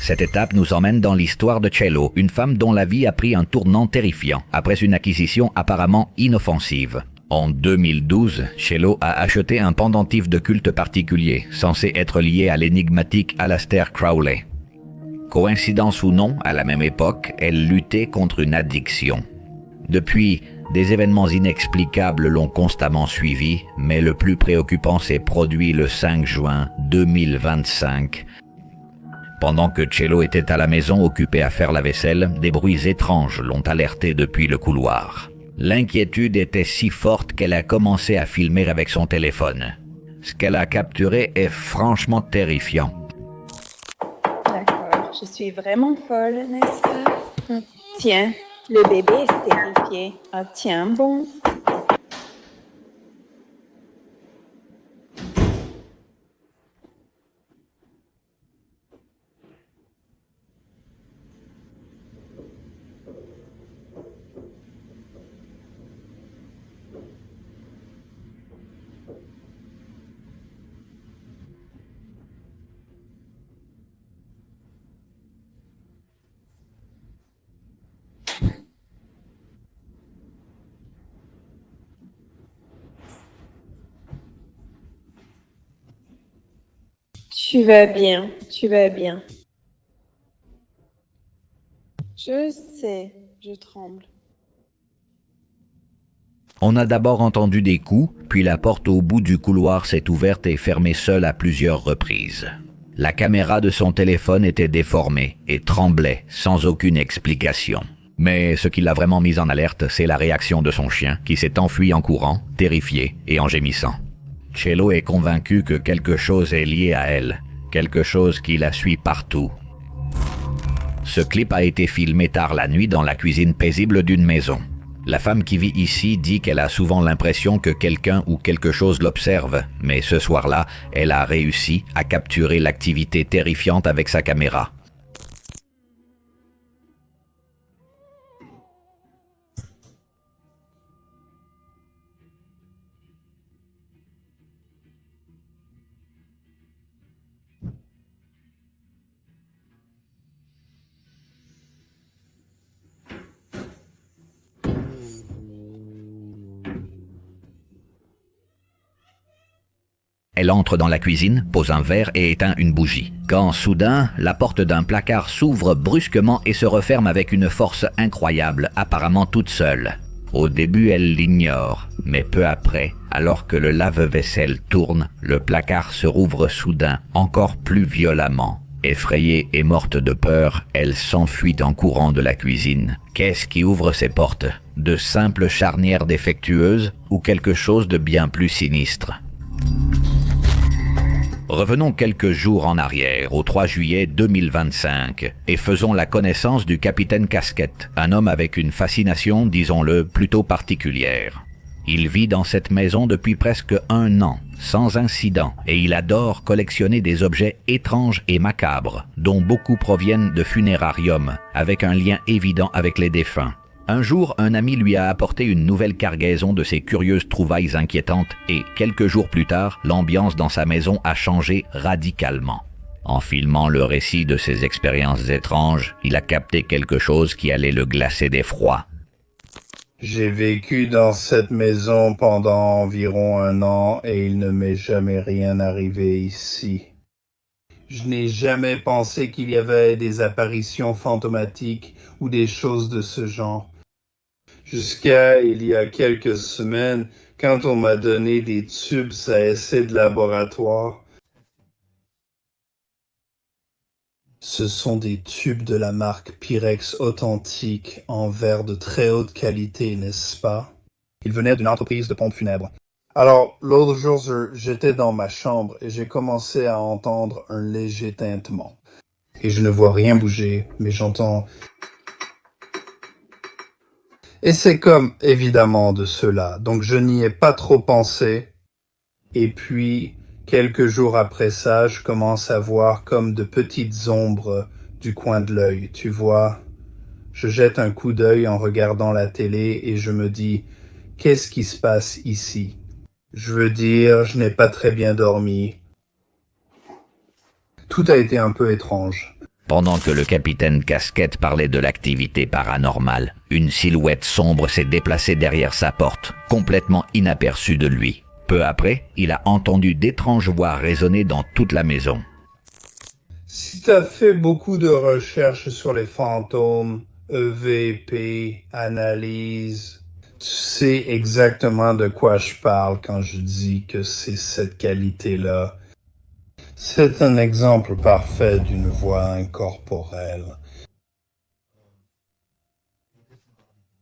Cette étape nous emmène dans l'histoire de Cello, une femme dont la vie a pris un tournant terrifiant après une acquisition apparemment inoffensive. En 2012, Cello a acheté un pendentif de culte particulier, censé être lié à l'énigmatique Aleister Crowley. Coïncidence ou non, à la même époque, elle luttait contre une addiction. Depuis, des événements inexplicables l'ont constamment suivi, mais le plus préoccupant s'est produit le 5 juin 2025. Pendant que Cello était à la maison occupée à faire la vaisselle, des bruits étranges l'ont alertée depuis le couloir. L'inquiétude était si forte qu'elle a commencé à filmer avec son téléphone. Ce qu'elle a capturé est franchement terrifiant. D'accord, je suis vraiment folle, n'est-ce pas? Tiens, le bébé est terrifié. Ah tiens, bon. Tu vas bien, tu vas bien. Je sais, je tremble. On a d'abord entendu des coups, puis la porte au bout du couloir s'est ouverte et fermée seule à plusieurs reprises. La caméra de son téléphone était déformée et tremblait sans aucune explication. Mais ce qui l'a vraiment mise en alerte, c'est la réaction de son chien, qui s'est enfui en courant, terrifié et en gémissant. Cello est convaincu que quelque chose est lié à elle, quelque chose qui la suit partout. Ce clip a été filmé tard la nuit dans la cuisine paisible d'une maison. La femme qui vit ici dit qu'elle a souvent l'impression que quelqu'un ou quelque chose l'observe, mais ce soir-là, elle a réussi à capturer l'activité terrifiante avec sa caméra. Elle entre dans la cuisine, pose un verre et éteint une bougie. Quand, soudain, la porte d'un placard s'ouvre brusquement et se referme avec une force incroyable, apparemment toute seule. Au début, elle l'ignore, mais peu après, alors que le lave-vaisselle tourne, le placard se rouvre soudain, encore plus violemment. Effrayée et morte de peur, elle s'enfuit en courant de la cuisine. Qu'est-ce qui ouvre ces portes? De simples charnières défectueuses ou quelque chose de bien plus sinistre? Revenons quelques jours en arrière, au 3 juillet 2025, et faisons la connaissance du capitaine Casquette, un homme avec une fascination, disons-le, plutôt particulière. Il vit dans cette maison depuis presque 1 an, sans incident, et il adore collectionner des objets étranges et macabres, dont beaucoup proviennent de funérariums, avec un lien évident avec les défunts. Un jour, un ami lui a apporté une nouvelle cargaison de ces curieuses trouvailles inquiétantes et, quelques jours plus tard, l'ambiance dans sa maison a changé radicalement. En filmant le récit de ses expériences étranges, il a capté quelque chose qui allait le glacer d'effroi. J'ai vécu dans cette maison pendant environ 1 an et il ne m'est jamais rien arrivé ici. Je n'ai jamais pensé qu'il y avait des apparitions fantomatiques ou des choses de ce genre. Jusqu'à il y a quelques semaines, quand on m'a donné des tubes à essai de laboratoire. Ce sont des tubes de la marque Pyrex authentique en verre de très haute qualité, n'est-ce pas? Ils venaient d'une entreprise de pompes funèbres. Alors, l'autre jour, j'étais dans ma chambre et j'ai commencé à entendre un léger tintement. Et je ne vois rien bouger, mais j'entends... Et c'est comme, évidemment, de cela. Donc je n'y ai pas trop pensé. Et puis, quelques jours après ça, je commence à voir comme de petites ombres du coin de l'œil, tu vois. Je jette un coup d'œil en regardant la télé et je me dis, qu'est-ce qui se passe ici? Je veux dire, je n'ai pas très bien dormi. Tout a été un peu étrange. Pendant que le capitaine Casquette parlait de l'activité paranormale, une silhouette sombre s'est déplacée derrière sa porte, complètement inaperçue de lui. Peu après, il a entendu d'étranges voix résonner dans toute la maison. Si t'as fait beaucoup de recherches sur les fantômes, EVP, analyse, tu sais exactement de quoi je parle quand je dis que c'est cette qualité-là. C'est un exemple parfait d'une voix incorporelle.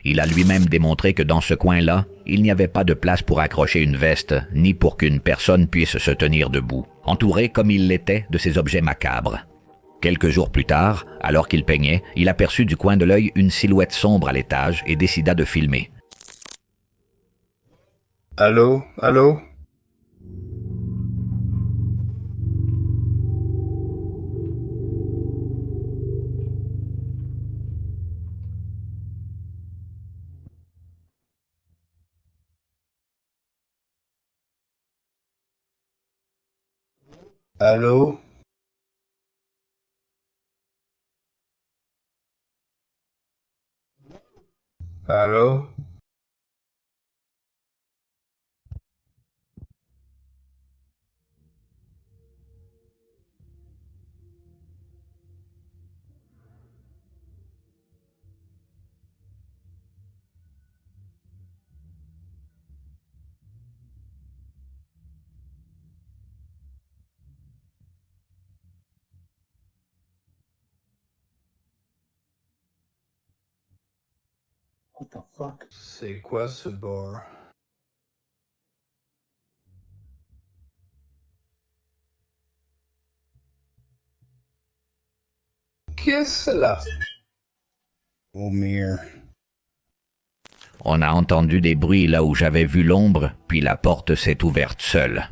Il a lui-même démontré que dans ce coin-là, il n'y avait pas de place pour accrocher une veste, ni pour qu'une personne puisse se tenir debout, entouré comme il l'était de ces objets macabres. Quelques jours plus tard, alors qu'il peignait, il aperçut du coin de l'œil une silhouette sombre à l'étage et décida de filmer. Allô? Allô? Allô? Allô? What the fuck? C'est quoi ce bar? Qu'est-ce là? Omir. On a entendu des bruits là où j'avais vu l'ombre, puis la porte s'est ouverte seule.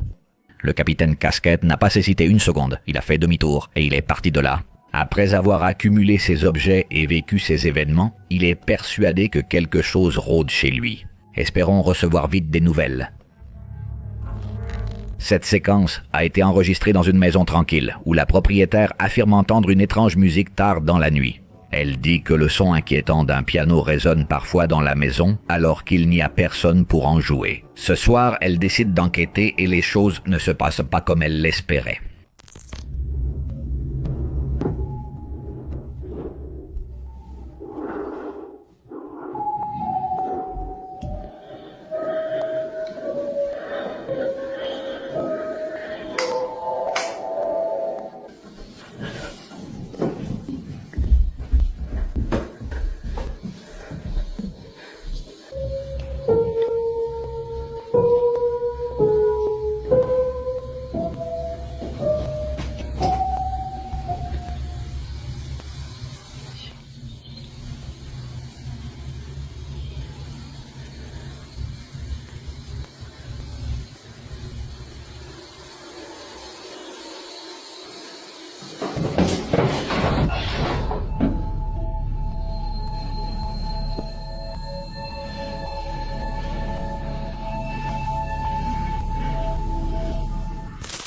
Le capitaine Casquette n'a pas hésité une seconde, il a fait demi-tour et il est parti de là. Après avoir accumulé ses objets et vécu ces événements, il est persuadé que quelque chose rôde chez lui. Espérons recevoir vite des nouvelles. Cette séquence a été enregistrée dans une maison tranquille, où la propriétaire affirme entendre une étrange musique tard dans la nuit. Elle dit que le son inquiétant d'un piano résonne parfois dans la maison, alors qu'il n'y a personne pour en jouer. Ce soir, elle décide d'enquêter et les choses ne se passent pas comme elle l'espérait.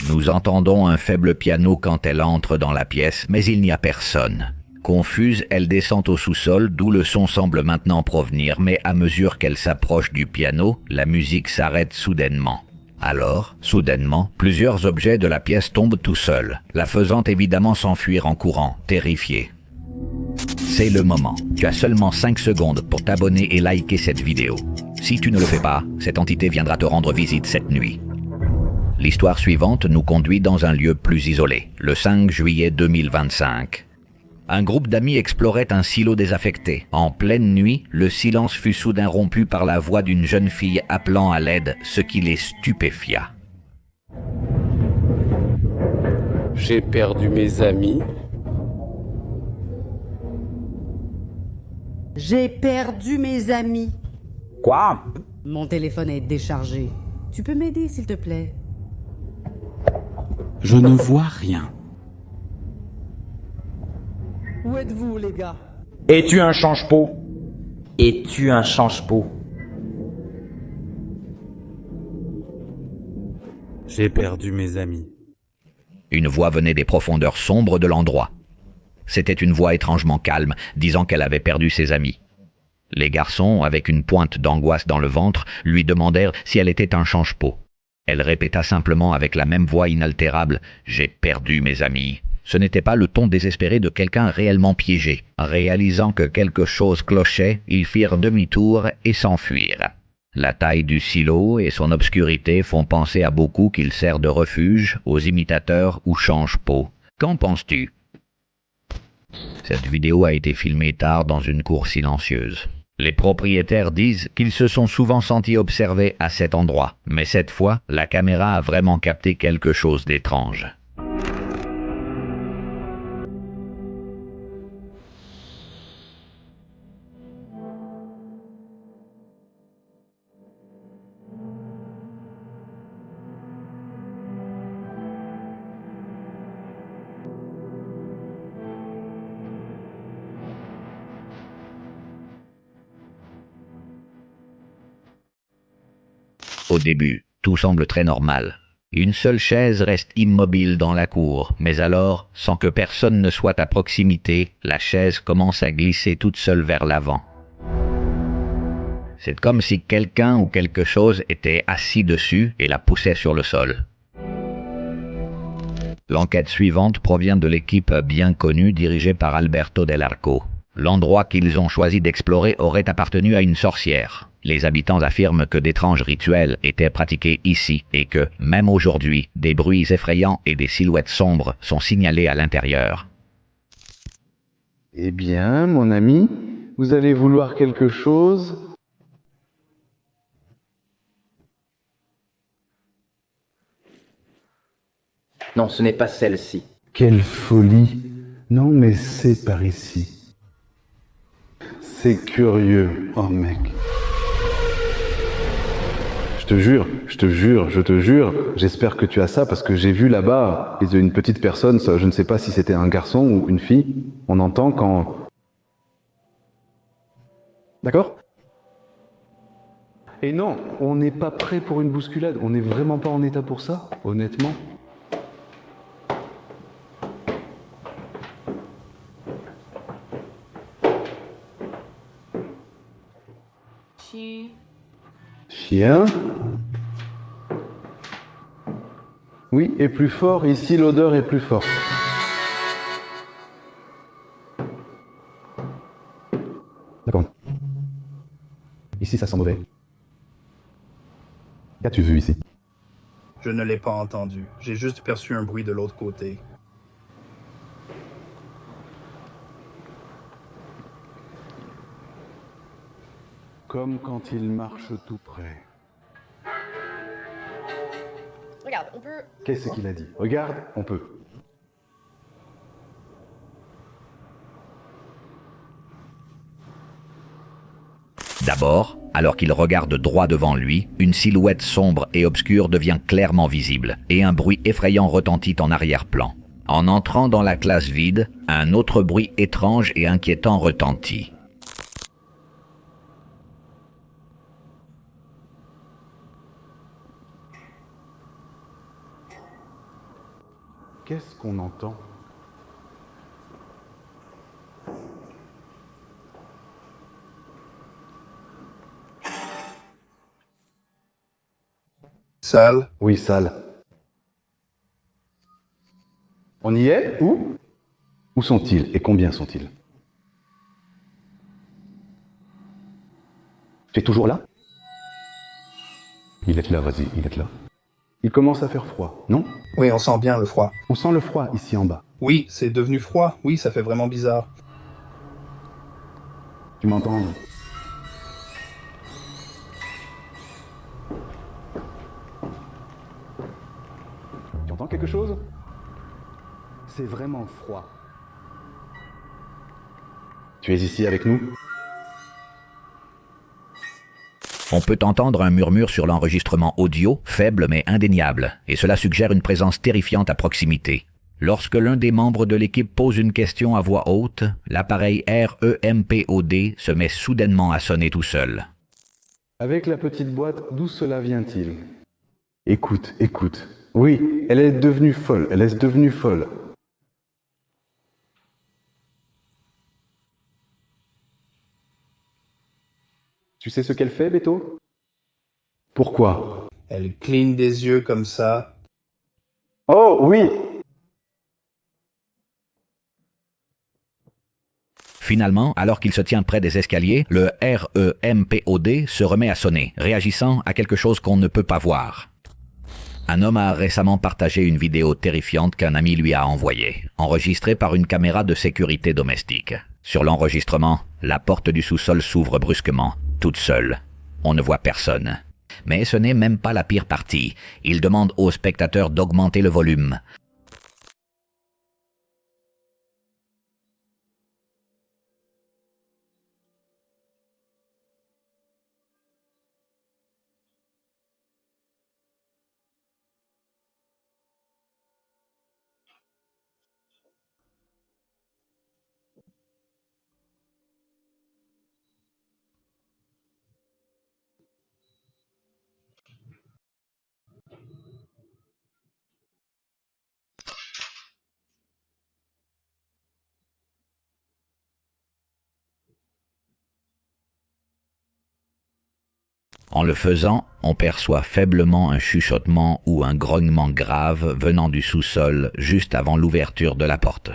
Nous entendons un faible piano quand elle entre dans la pièce, mais il n'y a personne. Confuse, elle descend au sous-sol, d'où le son semble maintenant provenir, mais à mesure qu'elle s'approche du piano, la musique s'arrête soudainement. Alors, soudainement, plusieurs objets de la pièce tombent tout seuls, la faisant évidemment s'enfuir en courant, terrifiée. C'est le moment. Tu as seulement 5 secondes pour t'abonner et liker cette vidéo. Si tu ne le fais pas, cette entité viendra te rendre visite cette nuit. L'histoire suivante nous conduit dans un lieu plus isolé, le 5 juillet 2025. Un groupe d'amis explorait un silo désaffecté. En pleine nuit, le silence fut soudain rompu par la voix d'une jeune fille appelant à l'aide, ce qui les stupéfia. J'ai perdu mes amis. J'ai perdu mes amis. Quoi? Mon téléphone est déchargé. Tu peux m'aider, s'il te plaît? Je ne vois rien. Où êtes-vous, les gars? Es-tu un change-peau? Es-tu un change-peau? J'ai perdu mes amis. Une voix venait des profondeurs sombres de l'endroit. C'était une voix étrangement calme, disant qu'elle avait perdu ses amis. Les garçons, avec une pointe d'angoisse dans le ventre, lui demandèrent si elle était un change-peau. Elle répéta simplement avec la même voix inaltérable « J'ai perdu mes amis ». Ce n'était pas le ton désespéré de quelqu'un réellement piégé. Réalisant que quelque chose clochait, ils firent demi-tour et s'enfuirent. La taille du silo et son obscurité font penser à beaucoup qu'il sert de refuge aux imitateurs ou change-peau. Qu'en penses-tu? Cette vidéo a été filmée tard dans une cour silencieuse. Les propriétaires disent qu'ils se sont souvent sentis observés à cet endroit, mais cette fois, la caméra a vraiment capté quelque chose d'étrange. Au début, tout semble très normal. Une seule chaise reste immobile dans la cour, mais alors, sans que personne ne soit à proximité, la chaise commence à glisser toute seule vers l'avant. C'est comme si quelqu'un ou quelque chose était assis dessus et la poussait sur le sol. L'enquête suivante provient de l'équipe bien connue dirigée par Alberto Del Arco. L'endroit qu'ils ont choisi d'explorer aurait appartenu à une sorcière. Les habitants affirment que d'étranges rituels étaient pratiqués ici et que, même aujourd'hui, des bruits effrayants et des silhouettes sombres sont signalés à l'intérieur. Eh bien, mon ami, vous allez vouloir quelque chose? Non, ce n'est pas celle-ci. Quelle folie! Non, mais c'est par ici. C'est curieux, oh mec. Je te jure, je te jure, j'espère que tu as ça parce que j'ai vu là-bas une petite personne, je ne sais pas si c'était un garçon ou une fille, on entend quand... D'accord? Et non, on n'est pas prêt pour une bousculade, on n'est vraiment pas en état pour ça, honnêtement. Chien. Oui, et plus fort, ici l'odeur est plus forte. D'accord. Ici ça sent mauvais. Qu'as-tu vu ici? Je ne l'ai pas entendu. J'ai juste perçu un bruit de l'autre côté. Comme quand il marche tout près. Regarde, on peut... Qu'est-ce qu'il a dit? Regarde, on peut. D'abord, alors qu'il regarde droit devant lui, une silhouette sombre et obscure devient clairement visible, et un bruit effrayant retentit en arrière-plan. En entrant dans la classe vide, un autre bruit étrange et inquiétant retentit. Qu'est-ce qu'on entend? Sale? Oui, sale. On y est? Où? Où sont-ils et combien sont-ils? Tu es toujours là? Il est là, vas-y, il est là. Il commence à faire froid, non? Oui, on sent bien le froid. On sent le froid ici en bas. Oui, c'est devenu froid. Oui, ça fait vraiment bizarre. Tu m'entends? Tu entends quelque chose? C'est vraiment froid. Tu es ici avec nous? On peut entendre un murmure sur l'enregistrement audio, faible mais indéniable, et cela suggère une présence terrifiante à proximité. Lorsque l'un des membres de l'équipe pose une question à voix haute, l'appareil REMPOD se met soudainement à sonner tout seul. Avec la petite boîte, d'où cela vient-il? Écoute, écoute. Oui, elle est devenue folle, elle est devenue folle. Tu sais ce qu'elle fait, Beto? Pourquoi? Elle cligne des yeux comme ça. Oh, oui! Finalement, alors qu'il se tient près des escaliers, le REMPOD se remet à sonner, réagissant à quelque chose qu'on ne peut pas voir. Un homme a récemment partagé une vidéo terrifiante qu'un ami lui a envoyée, enregistrée par une caméra de sécurité domestique. Sur l'enregistrement, la porte du sous-sol s'ouvre brusquement, toute seule. On ne voit personne. Mais ce n'est même pas la pire partie. Il demande aux spectateurs d'augmenter le volume. En le faisant, on perçoit faiblement un chuchotement ou un grognement grave venant du sous-sol juste avant l'ouverture de la porte.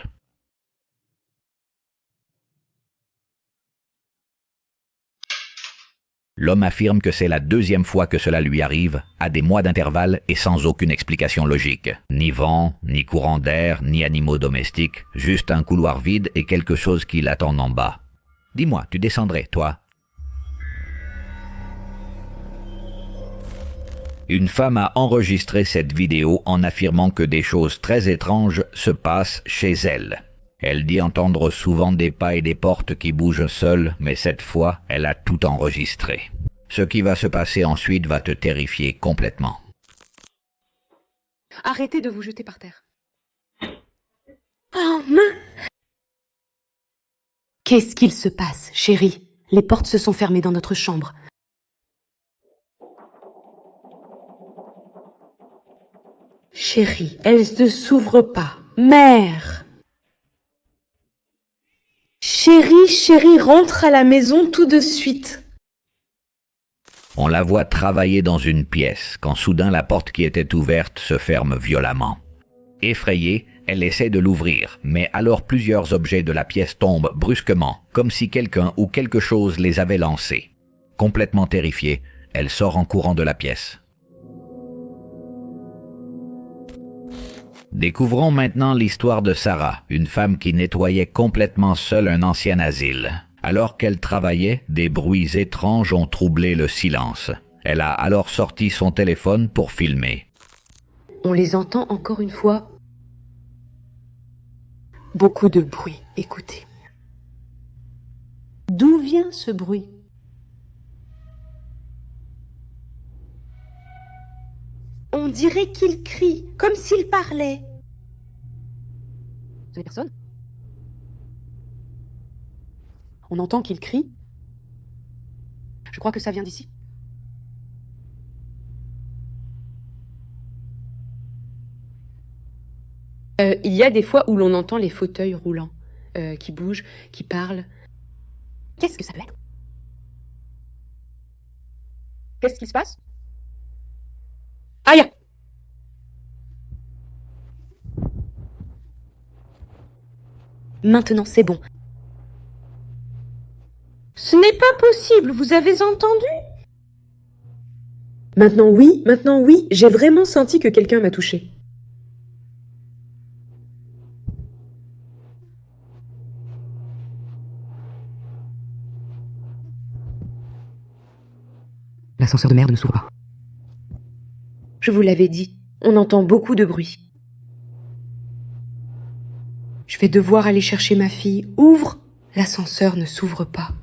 L'homme affirme que c'est la deuxième fois que cela lui arrive, à des mois d'intervalle et sans aucune explication logique. Ni vent, ni courant d'air, ni animaux domestiques, juste un couloir vide et quelque chose qui l'attend en bas. Dis-moi, tu descendrais, toi? Une femme a enregistré cette vidéo en affirmant que des choses très étranges se passent chez elle. Elle dit entendre souvent des pas et des portes qui bougent seules, mais cette fois, elle a tout enregistré. Ce qui va se passer ensuite va te terrifier complètement. Arrêtez de vous jeter par terre. Oh, mince! Qu'est-ce qu'il se passe, chérie? Les portes se sont fermées dans notre chambre. Chérie, elles ne s'ouvrent pas. Mère! Chérie, rentre à la maison tout de suite. On la voit travailler dans une pièce, quand soudain la porte qui était ouverte se ferme violemment. Effrayée, elle essaie de l'ouvrir, mais alors plusieurs objets de la pièce tombent brusquement, comme si quelqu'un ou quelque chose les avait lancés. Complètement terrifiée, elle sort en courant de la pièce. Découvrons maintenant l'histoire de Sarah, une femme qui nettoyait complètement seule un ancien asile. Alors qu'elle travaillait, des bruits étranges ont troublé le silence. Elle a alors sorti son téléphone pour filmer. On les entend encore une fois. Beaucoup de bruit, écoutez. D'où vient ce bruit? On dirait qu'il crie, comme s'il parlait. Vous avez personne? On entend qu'il crie. Je crois que ça vient d'ici. Il y a des fois où l'on entend les fauteuils roulants qui bougent, qui parlent. Qu'est-ce que ça peut être? Qu'est-ce qui se passe? Aïe! Maintenant, c'est bon. Ce n'est pas possible, vous avez entendu? Maintenant oui, j'ai vraiment senti que quelqu'un m'a touché. L'ascenseur de merde ne s'ouvre pas. Je vous l'avais dit, on entend beaucoup de bruit. Je vais devoir aller chercher ma fille. Ouvre! L'ascenseur ne s'ouvre pas.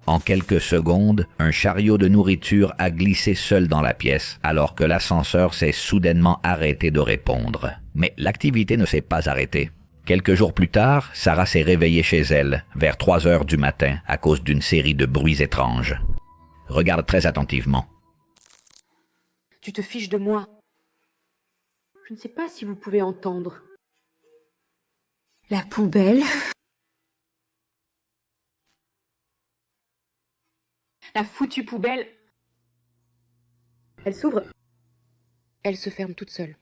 En quelques secondes, un chariot de nourriture a glissé seul dans la pièce, alors que l'ascenseur s'est soudainement arrêté de répondre. Mais l'activité ne s'est pas arrêtée. Quelques jours plus tard, Sarah s'est réveillée chez elle, vers 3 heures du matin, à cause d'une série de bruits étranges. Regarde très attentivement. Tu te fiches de moi. Je ne sais pas si vous pouvez entendre. La poubelle. La foutue poubelle. Elle s'ouvre. Elle se ferme toute seule.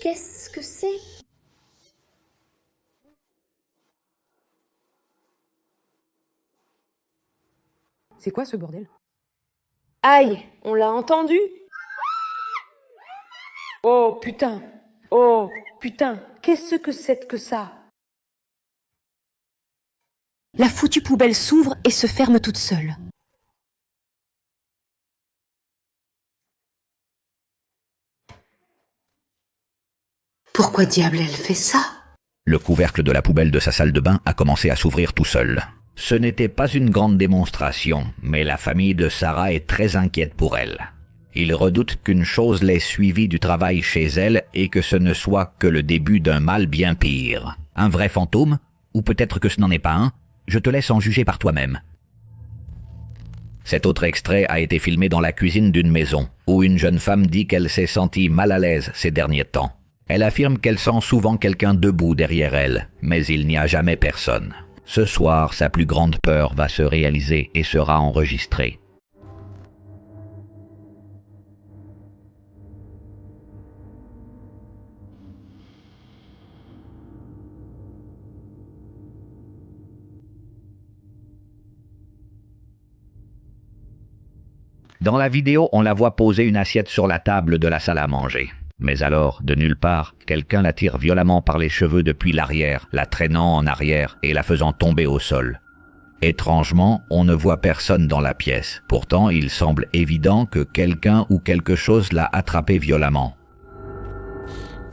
Qu'est-ce que c'est? C'est quoi ce bordel? Aïe, on l'a entendu? Oh putain! Oh putain! Qu'est-ce que c'est que ça? La foutue poubelle s'ouvre et se ferme toute seule. Pourquoi diable elle fait ça? Le couvercle de la poubelle de sa salle de bain a commencé à s'ouvrir tout seul. Ce n'était pas une grande démonstration, mais la famille de Sarah est très inquiète pour elle. Ils redoutent qu'une chose l'ait suivie du travail chez elle et que ce ne soit que le début d'un mal bien pire. Un vrai fantôme? Ou peut-être que ce n'en est pas un? Je te laisse en juger par toi-même. Cet autre extrait a été filmé dans la cuisine d'une maison, où une jeune femme dit qu'elle s'est sentie mal à l'aise ces derniers temps. Elle affirme qu'elle sent souvent quelqu'un debout derrière elle, mais il n'y a jamais personne. Ce soir, sa plus grande peur va se réaliser et sera enregistrée. Dans la vidéo, on la voit poser une assiette sur la table de la salle à manger. Mais alors, de nulle part, quelqu'un la tire violemment par les cheveux depuis l'arrière, la traînant en arrière et la faisant tomber au sol. Étrangement, on ne voit personne dans la pièce. Pourtant, il semble évident que quelqu'un ou quelque chose l'a attrapée violemment.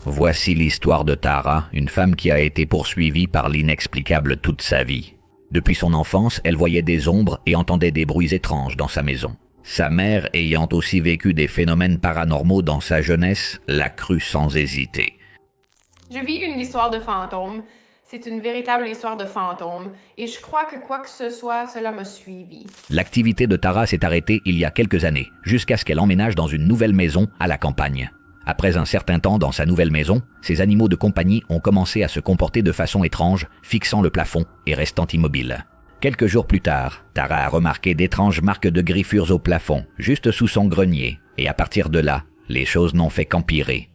Voici l'histoire de Tara, une femme qui a été poursuivie par l'inexplicable toute sa vie. Depuis son enfance, elle voyait des ombres et entendait des bruits étranges dans sa maison. Sa mère, ayant aussi vécu des phénomènes paranormaux dans sa jeunesse, l'a crut sans hésiter. Je vis une histoire de fantôme. C'est une véritable histoire de fantôme. Et je crois que quoi que ce soit, cela m'a suivi. L'activité de Tara s'est arrêtée il y a quelques années, jusqu'à ce qu'elle emménage dans une nouvelle maison à la campagne. Après un certain temps dans sa nouvelle maison, ses animaux de compagnie ont commencé à se comporter de façon étrange, fixant le plafond et restant immobiles. Quelques jours plus tard, Tara a remarqué d'étranges marques de griffures au plafond, juste sous son grenier, et à partir de là, les choses n'ont fait qu'empirer.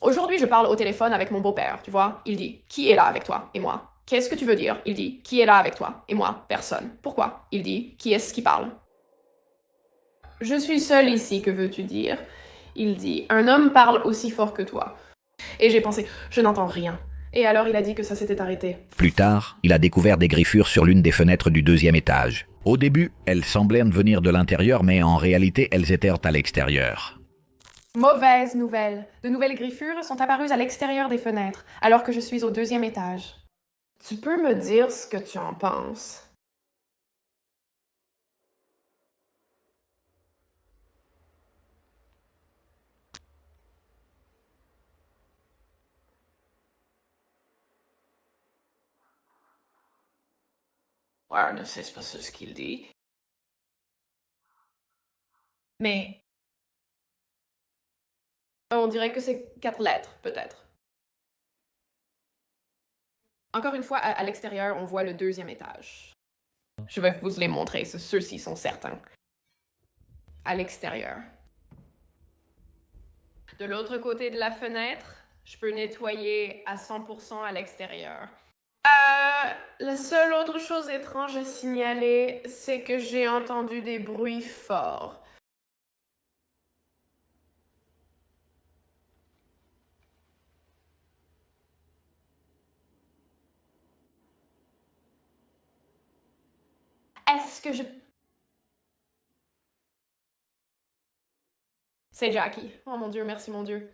Aujourd'hui, je parle au téléphone avec mon beau-père, tu vois. Il dit « Qui est là avec toi ?» Et moi « Qu'est-ce que tu veux dire ?» Il dit « Qui est là avec toi ?» Et moi « Personne. » Pourquoi? Il dit « Qui est-ce qui parle ?» Je suis seule ici, que veux-tu dire? Il dit « Un homme parle aussi fort que toi. » Et j'ai pensé « Je n'entends rien. » Et alors il a dit que ça s'était arrêté. Plus tard, il a découvert des griffures sur l'une des fenêtres du deuxième étage. Au début, elles semblaient venir de l'intérieur, mais en réalité, elles étaient à l'extérieur. Mauvaise nouvelle. De nouvelles griffures sont apparues à l'extérieur des fenêtres, alors que je suis au deuxième étage. Tu peux me dire ce que tu en penses? Ouais, ne sais pas ce qu'il dit. Mais... on dirait que c'est 4 lettres, peut-être. Encore une fois, à l'extérieur, on voit le deuxième étage. Je vais vous les montrer, ceux-ci sont certains. À l'extérieur. De l'autre côté de la fenêtre, je peux nettoyer à 100% à l'extérieur. La seule autre chose étrange à signaler, c'est que j'ai entendu des bruits forts. Est-ce que je... C'est Jackie. Oh mon Dieu, merci mon Dieu.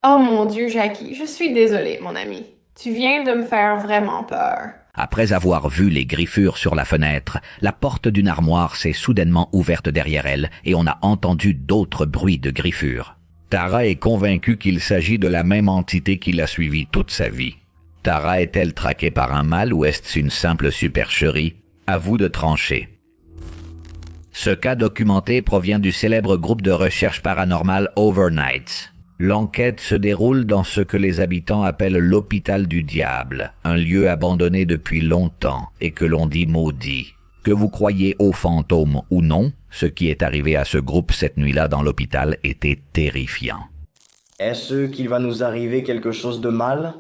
Oh mon Dieu, Jackie, je suis désolée, mon ami. Tu viens de me faire vraiment peur. Après avoir vu les griffures sur la fenêtre, la porte d'une armoire s'est soudainement ouverte derrière elle et on a entendu d'autres bruits de griffures. Tara est convaincue qu'il s'agit de la même entité qui l'a suivie toute sa vie. Tara est-elle traquée par un mal ou est-ce une simple supercherie? À vous de trancher. Ce cas documenté provient du célèbre groupe de recherche paranormale Overnight. L'enquête se déroule dans ce que les habitants appellent l'hôpital du diable, un lieu abandonné depuis longtemps et que l'on dit maudit. Que vous croyez aux fantômes ou non, ce qui est arrivé à ce groupe cette nuit-là dans l'hôpital était terrifiant. Est-ce qu'il va nous arriver quelque chose de mal?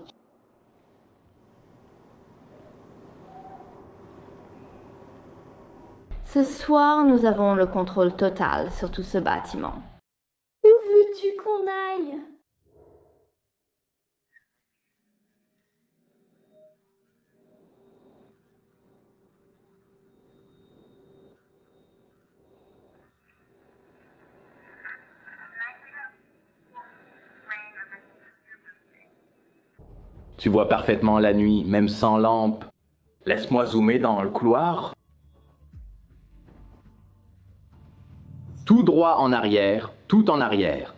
Ce soir, nous avons le contrôle total sur tout ce bâtiment. Où veux-tu qu'on aille? Tu vois parfaitement la nuit, même sans lampe. Laisse-moi zoomer dans le couloir. Tout droit en arrière, tout en arrière.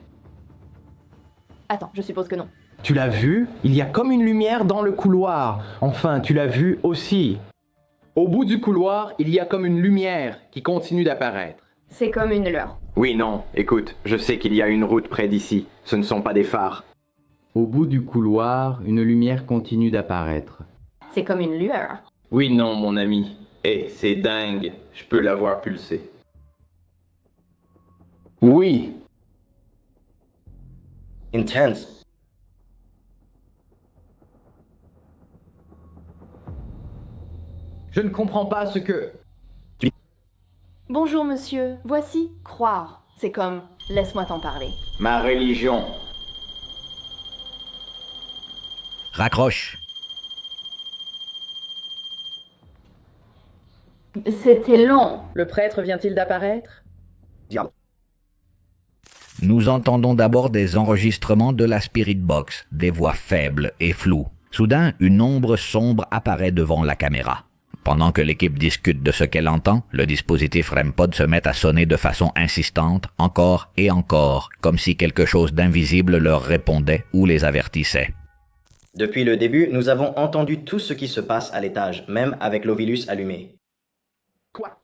Attends, je suppose que non. Tu l'as vu? Il y a comme une lumière dans le couloir. Enfin, tu l'as vu aussi. Au bout du couloir, il y a comme une lumière qui continue d'apparaître. C'est comme une lueur. Oui, non, écoute, je sais qu'il y a une route près d'ici. Ce ne sont pas des phares. Au bout du couloir, une lumière continue d'apparaître. C'est comme une lueur. Oui, non, mon ami. C'est dingue. Je peux la voir pulser. Oui. Intense. Je ne comprends pas ce que... Bonjour monsieur, voici croire. C'est comme laisse-moi t'en parler. Ma religion. Raccroche. C'était long. Le prêtre vient-il d'apparaître? Diable. Nous entendons d'abord des enregistrements de la Spirit Box, des voix faibles et floues. Soudain, une ombre sombre apparaît devant la caméra. Pendant que l'équipe discute de ce qu'elle entend, le dispositif REM-Pod se met à sonner de façon insistante, encore et encore, comme si quelque chose d'invisible leur répondait ou les avertissait. Depuis le début, nous avons entendu tout ce qui se passe à l'étage, même avec l'Ovilus allumé. Quoi?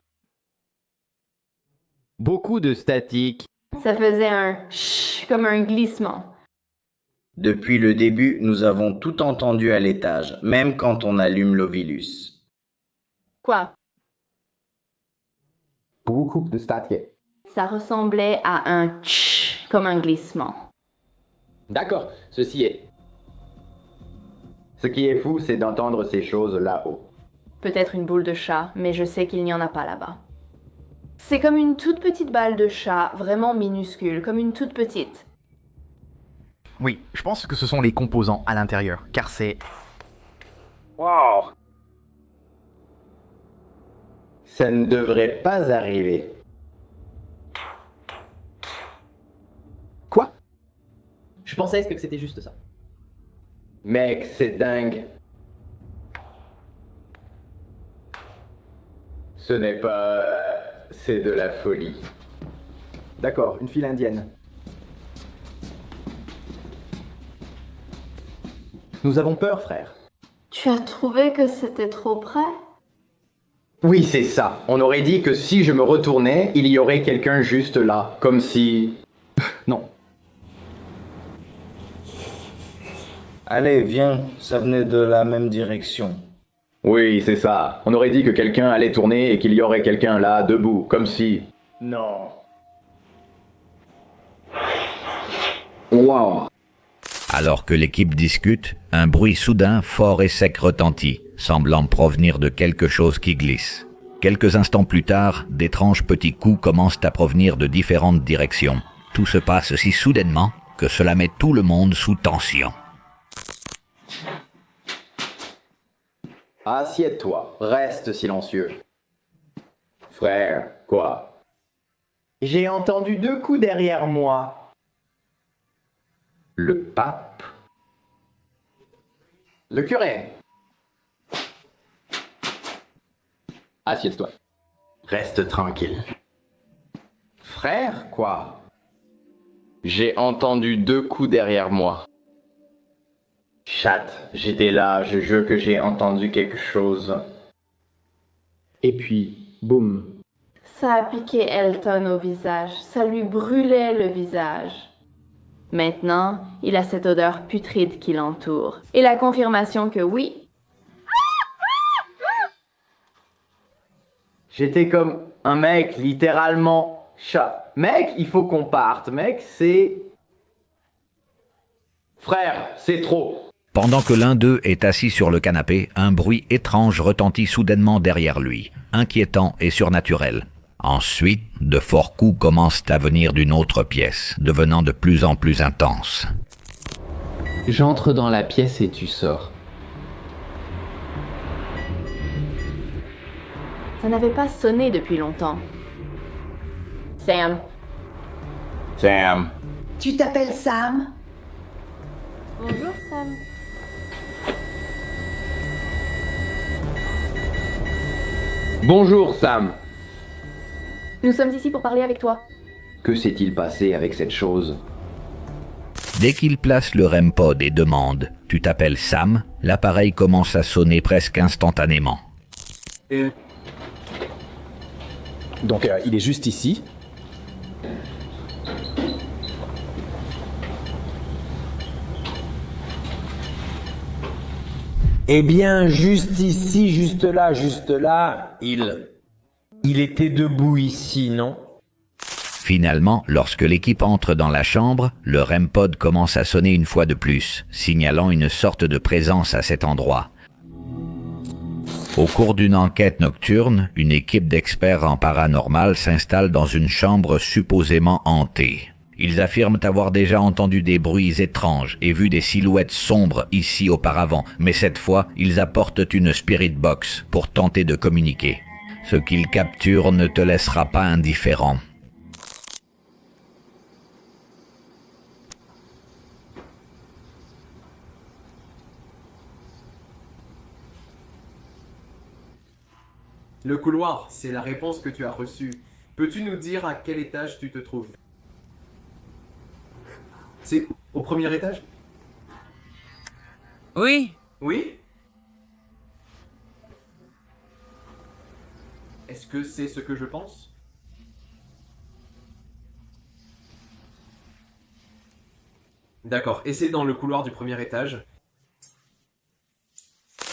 Beaucoup de statique. Ça faisait un chut comme un glissement. Depuis le début, nous avons tout entendu à l'étage, même quand on allume l'Ovilus. Quoi? Beaucoup de statique. Ça ressemblait à un chut comme un glissement. D'accord, ceci est. Ce qui est fou, c'est d'entendre ces choses là-haut. Peut-être une boule de chat, mais je sais qu'il n'y en a pas là-bas. C'est comme une toute petite balle de chat, vraiment minuscule, comme une toute petite. Oui, je pense que ce sont les composants à l'intérieur, car c'est... Wow! Ça ne devrait pas arriver. Quoi? Je pensais que c'était juste ça. Mec, c'est dingue. Ce n'est pas... c'est de la folie. D'accord, une file indienne. Nous avons peur, frère. Tu as trouvé que c'était trop près? Oui, c'est ça. On aurait dit que si je me retournais, il y aurait quelqu'un juste là. Comme si... Non. Allez, viens, ça venait de la même direction. Oui, c'est ça. On aurait dit que quelqu'un allait tourner et qu'il y aurait quelqu'un là, debout, comme si... Non. Wow. Alors que l'équipe discute, un bruit soudain, fort et sec retentit, semblant provenir de quelque chose qui glisse. Quelques instants plus tard, d'étranges petits coups commencent à provenir de différentes directions. Tout se passe si soudainement que cela met tout le monde sous tension. Assieds-toi, reste silencieux. Frère, quoi? J'ai entendu 2 coups derrière moi. Le pape. Le curé. Assieds-toi. Reste tranquille. Frère, quoi? J'ai entendu 2 coups derrière moi. Chatte, j'étais là, je jure que j'ai entendu quelque chose. Et puis, boum. Ça a piqué Elton au visage, ça lui brûlait le visage. Maintenant, il a cette odeur putride qui l'entoure. Et la confirmation que oui. J'étais comme un mec, littéralement. Chat. Mec, il faut qu'on parte. Mec, c'est... Frère, c'est trop. Pendant que l'un d'eux est assis sur le canapé, un bruit étrange retentit soudainement derrière lui, inquiétant et surnaturel. Ensuite, de forts coups commencent à venir d'une autre pièce, devenant de plus en plus intenses. J'entre dans la pièce et tu sors. Ça n'avait pas sonné depuis longtemps. Sam. Sam. Tu t'appelles Sam? Bonjour Sam. Bonjour, Sam. Nous sommes ici pour parler avec toi. Que s'est-il passé avec cette chose? Dès qu'il place le REM pod et demande « Tu t'appelles Sam ?», l'appareil commence à sonner presque instantanément. Donc il est juste ici. Eh bien, juste ici, juste là, il était debout ici, non? Finalement, lorsque l'équipe entre dans la chambre, le REM pod commence à sonner une fois de plus, signalant une sorte de présence à cet endroit. Au cours d'une enquête nocturne, une équipe d'experts en paranormal s'installe dans une chambre supposément hantée. Ils affirment avoir déjà entendu des bruits étranges et vu des silhouettes sombres ici auparavant, mais cette fois, ils apportent une spirit box pour tenter de communiquer. Ce qu'ils capturent ne te laissera pas indifférent. Le couloir, c'est la réponse que tu as reçue. Peux-tu nous dire à quel étage tu te trouves? C'est au premier étage? Oui. Oui? Est-ce que c'est ce que je pense? D'accord, et c'est dans le couloir du premier étage.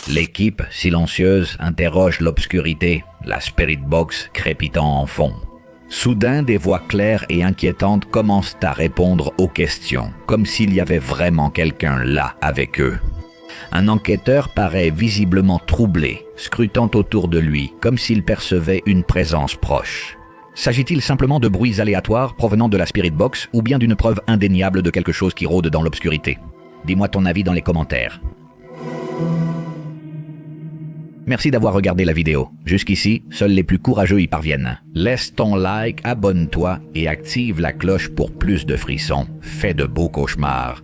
L'équipe, silencieuse, interroge l'obscurité, la spirit box crépitant en fond. Soudain, des voix claires et inquiétantes commencent à répondre aux questions, comme s'il y avait vraiment quelqu'un là avec eux. Un enquêteur paraît visiblement troublé, scrutant autour de lui, comme s'il percevait une présence proche. S'agit-il simplement de bruits aléatoires provenant de la spirit box ou bien d'une preuve indéniable de quelque chose qui rôde dans l'obscurité? Dis-moi ton avis dans les commentaires. Merci d'avoir regardé la vidéo. Jusqu'ici, seuls les plus courageux y parviennent. Laisse ton like, abonne-toi et active la cloche pour plus de frissons. Fais de beaux cauchemars.